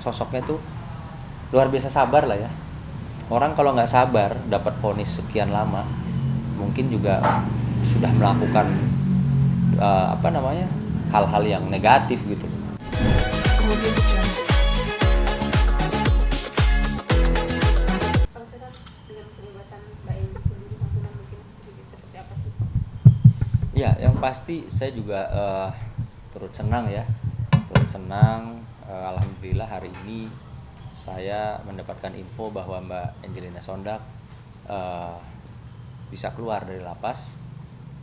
sosoknya tuh luar biasa sabar lah ya. Orang kalau nggak sabar dapat vonis sekian lama, mungkin juga sudah melakukan hal-hal yang negatif gitu. Kalau saya dengan kebebasan Mbak Eni sendiri maksudnya mungkin sedikit seperti apa sih? Ya, yang pasti saya juga turut senang ya, alhamdulillah hari ini saya mendapatkan info bahwa Mbak Angelina Sondak bisa keluar dari lapas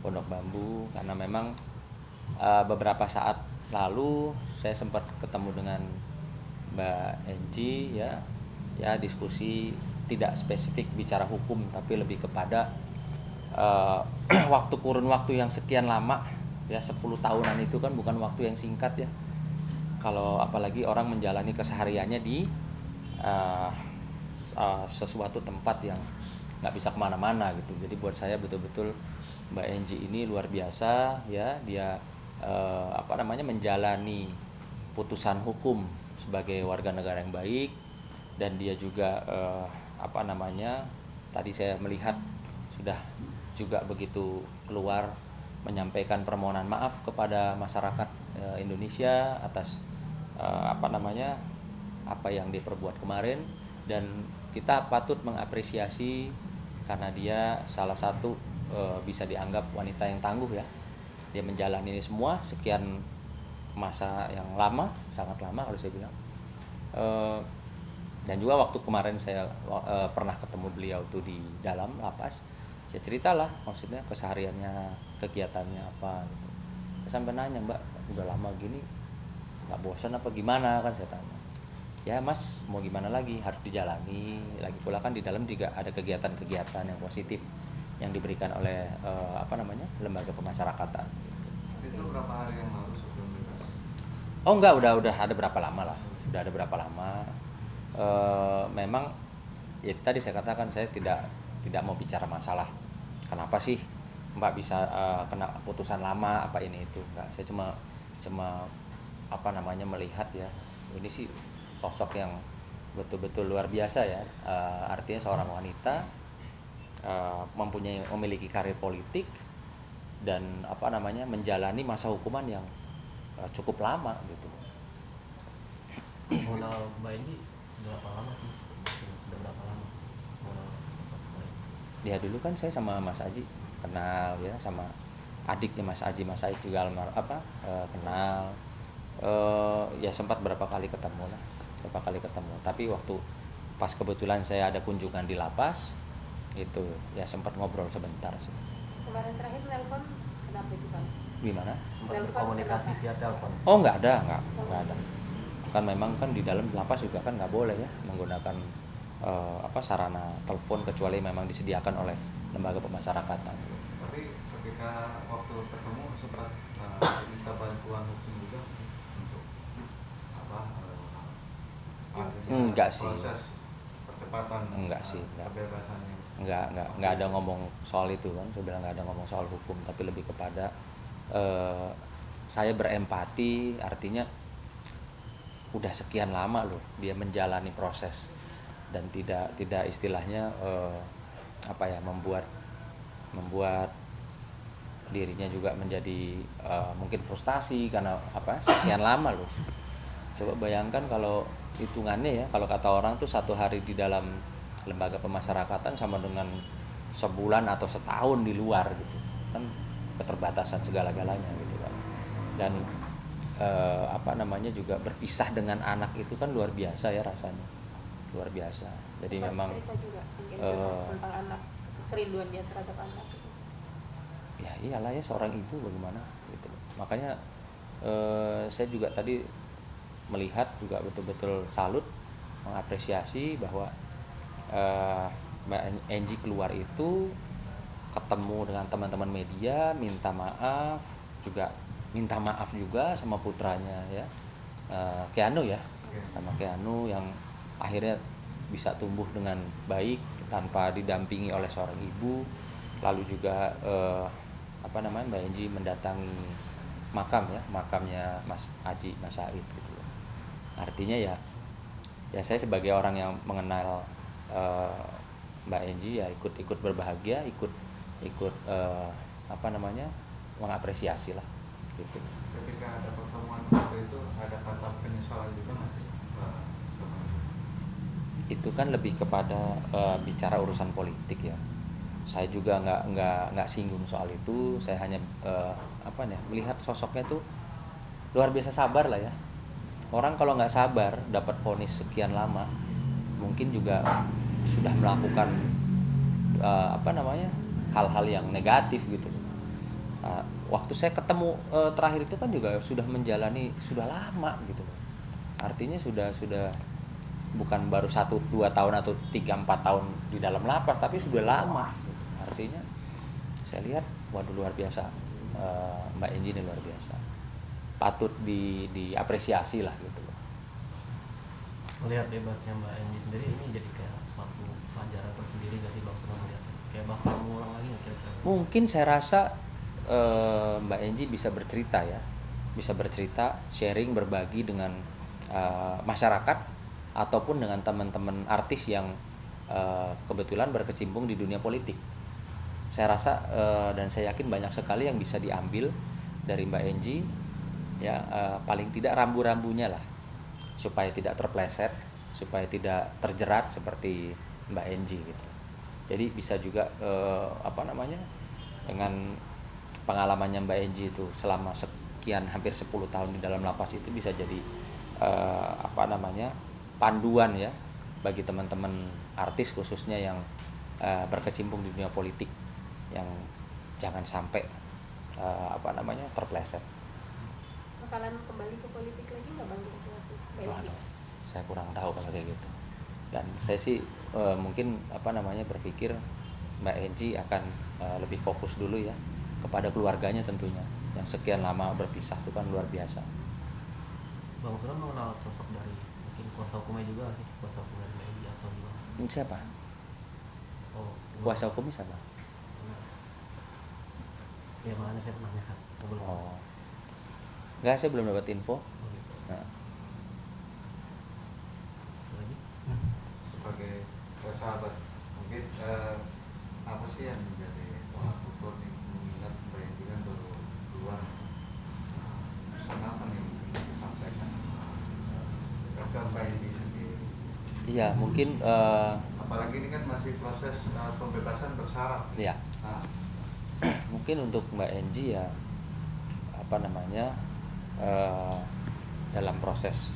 Pondok Bambu, karena memang beberapa saat lalu saya sempat ketemu dengan Mbak Enji ya diskusi tidak spesifik bicara hukum tapi lebih kepada kurun waktu yang sekian lama ya, 10 tahunan itu kan bukan waktu yang singkat ya, kalau apalagi orang menjalani kesehariannya di sesuatu tempat yang nggak bisa kemana-mana gitu. Jadi buat saya betul-betul Mbak Enji ini luar biasa ya, dia menjalani putusan hukum sebagai warga negara yang baik, dan dia juga tadi saya melihat sudah juga begitu keluar menyampaikan permohonan maaf kepada masyarakat Indonesia atas apa yang diperbuat kemarin, dan kita patut mengapresiasi karena dia salah satu bisa dianggap wanita yang tangguh ya. Dia menjalani ini semua sekian masa yang lama, sangat lama kalau saya bilang. Dan juga waktu kemarin saya pernah ketemu beliau tuh di dalam lapas, saya ceritalah maksudnya kesehariannya, kegiatannya apa gitu. Saya sampai nanya, Mbak udah lama gini nggak bosan apa gimana, kan saya tanya. Ya Mas, mau gimana lagi, harus dijalani. Lagi pula kan di dalam juga ada kegiatan-kegiatan yang positif yang diberikan oleh lembaga pemasyarakatan. Itu berapa hari yang lalu sebelum bebas? Oh enggak, udah ada berapa lama lah, sudah ada berapa lama. Memang ya tadi saya katakan, saya tidak mau bicara masalah kenapa sih Mbak bisa kena putusan lama apa ini itu, enggak. Saya cuma melihat ya, ini sih sosok yang betul-betul luar biasa ya. Artinya seorang wanita memiliki karir politik dan menjalani masa hukuman yang cukup lama gitu. Mengenal Mbak Eni berapa lama sih? Sudah berapa lama mengenal sosok Mbak Eni? Ya dulu kan saya sama Mas Aji kenal ya, sama adiknya Mas Aji, Mas Aji juga kenal. Ya sempat berapa kali ketemu. Tapi waktu pas kebetulan saya ada kunjungan di lapas itu ya sempat ngobrol sebentar sih. Kemarin terakhir telepon kenapa itu Pak? Gimana? Sempat Telepon berkomunikasi kenapa? via telepon. Oh nggak ada. Kan memang kan di dalam lapas juga kan nggak boleh ya menggunakan sarana telepon kecuali memang disediakan oleh lembaga pemasyarakatan. Tapi ketika waktu ketemu sempat minta bantuan hukum juga untuk Enggak sih. proses percepatan kebebasannya. Enggak ada ngomong soal itu kan. Saya bilang nggak ada ngomong soal hukum, tapi lebih kepada saya berempati, artinya udah sekian lama loh dia menjalani proses dan tidak istilahnya membuat dirinya juga menjadi mungkin frustasi karena sekian lama loh. Coba bayangkan kalau hitungannya ya, kalau kata orang tuh 1 hari di dalam lembaga pemasyarakatan sama dengan sebulan atau setahun di luar gitu kan, keterbatasan segala-galanya gitu kan. Dan juga berpisah dengan anak itu kan luar biasa ya, rasanya luar biasa. Jadi memang cerita juga mungkin tentang anak, kerinduan dia terhadap anak. ya iyalah ya, seorang ibu bagaimana gitu. Makanya saya juga tadi melihat juga betul-betul salut, mengapresiasi bahwa Mbak Enji keluar itu ketemu dengan teman-teman media, minta maaf juga sama putranya ya, Keanu ya, sama Keanu yang akhirnya bisa tumbuh dengan baik tanpa didampingi oleh seorang ibu. Lalu juga Mbak Enji mendatangi makamnya Mas Aji, Mas Said gitu. Artinya ya ya saya sebagai orang yang mengenal eh, Mbak Enji ya ikut berbahagia, ikut apa namanya, mengapresiasi lah gitu. Ketika ada pertemuan waktu itu ada kata penyesalan juga nggak sih, Pak? Itu kan lebih kepada bicara urusan politik ya. Saya juga nggak singgung soal itu. Saya hanya apa ya, melihat sosoknya tuh luar biasa sabar lah ya. Orang kalau nggak sabar dapat vonis sekian lama, mungkin juga sudah melakukan apa namanya, hal-hal yang negatif gitu. Waktu saya ketemu terakhir itu kan juga sudah menjalani sudah lama gitu. Artinya sudah bukan baru 1-2 tahun atau 3-4 tahun di dalam lapas, tapi sudah lama gitu. Artinya saya lihat waduh luar biasa, Mbak Enji ini luar biasa, patut diapresiasi lah gitu. Melihat bebasnya Mbak Enji sendiri ini jadi kayak suatu pelajaran tersendiri gak sih Bang Sunan melihat kayak bakal mengulang lagi nggak kira-kira? Mungkin saya rasa Mbak Enji bisa bercerita ya, bisa bercerita, sharing, berbagi dengan masyarakat ataupun dengan teman-teman artis yang kebetulan berkecimpung di dunia politik. Saya rasa dan saya yakin banyak sekali yang bisa diambil dari Mbak Enji ya, paling tidak rambu-rambunya lah supaya tidak terpleset, supaya tidak terjerat seperti Mbak Enji gitu. Jadi bisa juga apa namanya, dengan pengalamannya Mbak Enji itu selama sekian hampir 10 tahun di dalam lapas itu bisa jadi apa namanya, panduan ya bagi teman-teman artis khususnya yang berkecimpung di dunia politik, yang jangan sampai apa namanya, terpleset. Bakalan kembali ke politik lagi nggak Bang? Waduh, saya kurang tahu kalau kayak gitu. Dan saya sih mungkin apa namanya, berpikir Mbak Enji akan lebih fokus dulu ya kepada keluarganya tentunya, yang sekian lama berpisah itu kan luar biasa. Bang Sunan mengenal sosok dari mungkin kuasa hukumnya juga sih, kuasa hukum dari Mbak Enji atau gimana? Ini siapa? Oh, Kuasa hukumnya siapa? ya makanya saya menanyakan. Belum. Oh, enggak, saya belum dapat info. Oh, gitu. Nah, Lagi? Sebagai sahabat, mungkin apa sih yang menjadi tolak ukur nih, mengingat Mbak Enji kan baru keluar, pesan apa nih yang ingin disampaikan ke Mbak Enji sendiri? iya mungkin Apalagi ini kan masih proses pembebasan bersyarat. ya Nah, mungkin untuk Mbak Enji ya apa namanya, dalam proses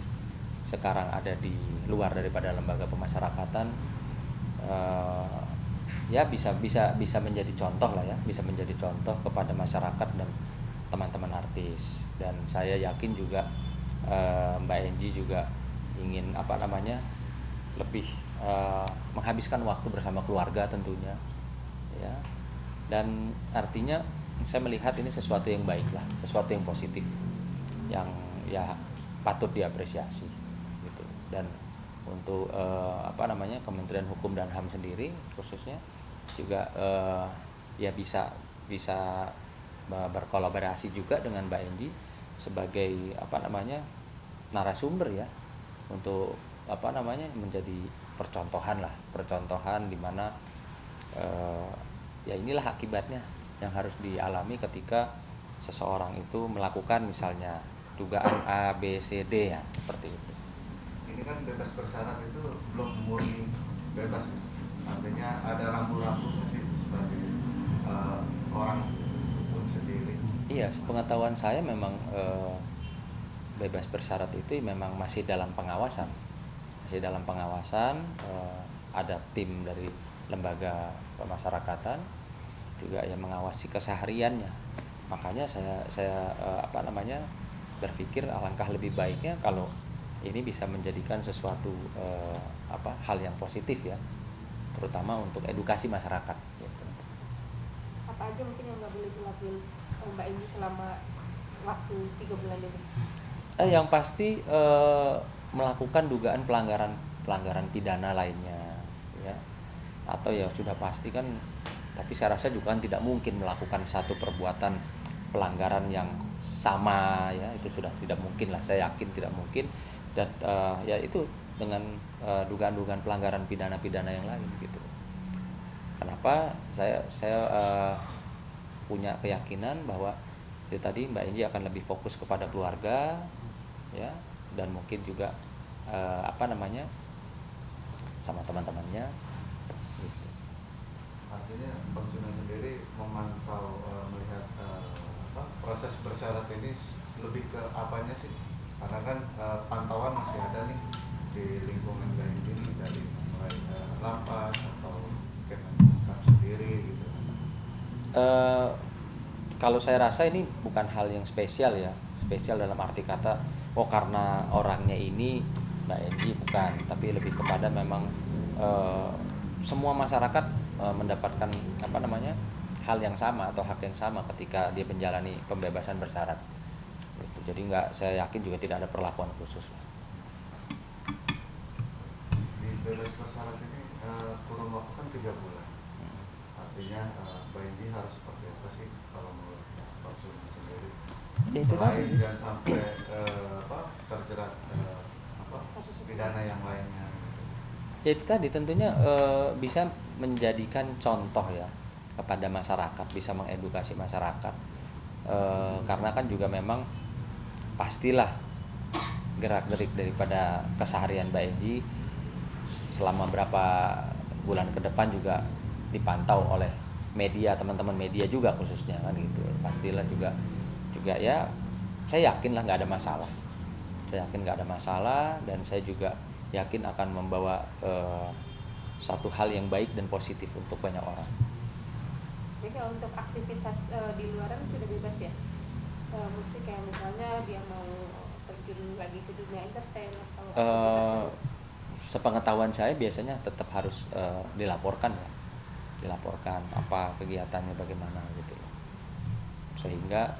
sekarang ada di luar daripada lembaga pemasyarakatan, ya bisa menjadi contoh lah ya, bisa menjadi contoh kepada masyarakat dan teman-teman artis. Dan saya yakin juga Mbak Enji juga ingin apa namanya, lebih menghabiskan waktu bersama keluarga tentunya ya. Dan artinya saya melihat ini sesuatu yang baik lah, sesuatu yang positif, yang ya patut diapresiasi gitu. Dan untuk apa namanya, Kementerian Hukum dan HAM sendiri khususnya juga ya bisa berkolaborasi juga dengan Mbak Enji sebagai apa namanya, narasumber ya, untuk apa namanya, menjadi percontohan di mana ya inilah akibatnya yang harus dialami ketika seseorang itu melakukan misalnya dugaan A, B, C, D ya, seperti itu. ini kan bebas bersyarat itu belum murni bebas, artinya ada rambu-rambu sih sebagai orang hukum sendiri. Iya, sepengetahuan saya memang bebas bersyarat itu memang masih dalam pengawasan, ada tim dari lembaga pemasyarakatan juga yang mengawasi kesehariannya. Makanya saya apa namanya, berpikir alangkah lebih baiknya kalau ini bisa menjadikan sesuatu hal yang positif ya, terutama untuk edukasi masyarakat gitu. Apa aja mungkin yang nggak boleh dilakuin Mbak Enji selama waktu 3 bulan ini? Yang pasti melakukan dugaan pelanggaran pidana lainnya ya, atau ya sudah pasti kan, tapi saya rasa juga kan tidak mungkin melakukan satu perbuatan pelanggaran yang sama ya, itu sudah tidak mungkin lah, saya yakin tidak mungkin. Dan ya itu dengan dugaan-dugaan pelanggaran pidana-pidana yang lain gitu. Kenapa saya punya keyakinan bahwa itu tadi Mbak Enji akan lebih fokus kepada keluarga ya, dan mungkin juga sama teman-temannya gitu. Artinya Bang Sunan sendiri memantau melihat proses bersyarat ini lebih ke apanya sih? Karena kan pantauan masih ada nih di lingkungan lain ini, dari mulai lapas atau Kemenkumham sendiri gitu. Kalau saya rasa ini bukan hal yang spesial ya, spesial dalam arti kata karena orangnya ini Mbak Enji, bukan, tapi lebih kepada memang semua masyarakat mendapatkan hal yang sama atau hak yang sama ketika dia menjalani pembebasan bersyarat gitu. Jadi saya yakin juga tidak ada perlakuan khusus lah. Di bebas bersyarat ini kurun waktu kan 3 bulan. Artinya Mbak Enji harus seperti apa sih kalau menurut Bang Sunan sendiri? Ya, itu Selain tadi. jangan sampai terjerat pidana yang lainnya. Ya itu tadi, tentunya bisa menjadikan contoh ya kepada masyarakat, bisa mengedukasi masyarakat, karena kan juga memang pastilah gerak-gerik daripada keseharian Mbak Enji selama berapa bulan ke depan juga dipantau oleh media, teman-teman media juga khususnya kan gitu. Pastilah juga ya, saya yakin lah nggak ada masalah. Saya yakin nggak ada masalah, dan saya juga yakin akan membawa satu hal yang baik dan positif untuk banyak orang. Jadi kalau untuk aktivitas di luaran sudah bebas ya? Maksudnya kayak misalnya dia mau terjun lagi ke dunia entertain atau Sepengetahuan saya biasanya tetap harus dilaporkan ya, dilaporkan apa kegiatannya bagaimana gitu loh. Sehingga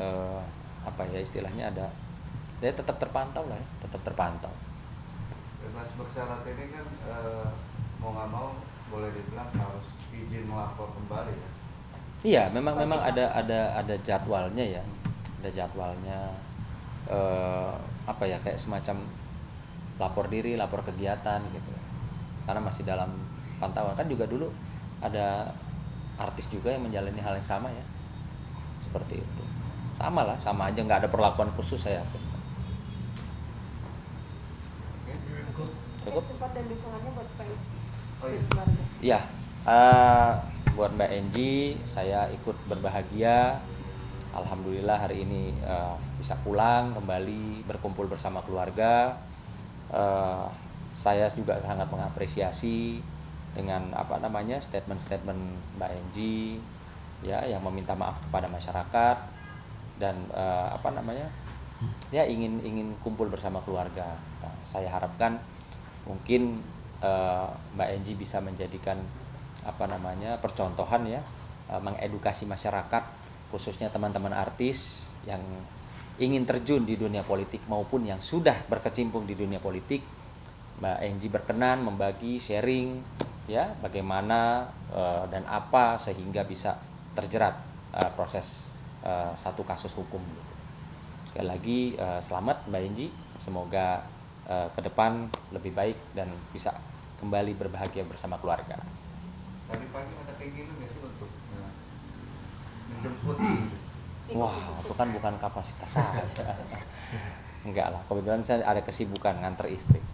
istilahnya ada, dia tetap terpantau lah ya, tetap terpantau. Bebas bersyarat ini kan mau nggak mau boleh dibilang harus izin melapor kembali ya. Iya, memang ada jadwalnya ya, ada jadwalnya, kayak semacam lapor diri, lapor kegiatan gitu. Karena masih dalam pantauan. Kan juga dulu ada artis juga yang menjalani hal yang sama ya, seperti itu. Sama aja, nggak ada perlakuan khusus saya yakin. Cukup. support dan dukungannya buat Pak Enji Oh, iya. dan keluarga. Iya, buat Mbak Enji, saya ikut berbahagia. Alhamdulillah hari ini bisa pulang kembali berkumpul bersama keluarga. Saya juga sangat mengapresiasi dengan statement-statement Mbak Enji ya, yang meminta maaf kepada masyarakat dan ingin kumpul bersama keluarga. Nah, saya harapkan mungkin Mbak Enji bisa menjadikan percontohan ya, mengedukasi masyarakat, khususnya teman-teman artis yang ingin terjun di dunia politik maupun yang sudah berkecimpung di dunia politik. Mbak Enji berkenan membagi, sharing ya, bagaimana dan apa sehingga bisa terjerat proses satu kasus hukum gitu. Sekali lagi selamat Mbak Enji, semoga ke depan lebih baik dan bisa kembali berbahagia bersama keluarga. Tadi pagi ada keinginan nggak sih untuk menjemput? Wah, itu kan bukan kapasitas saya. Enggak lah, kebetulan saya ada kesibukan nganter istri.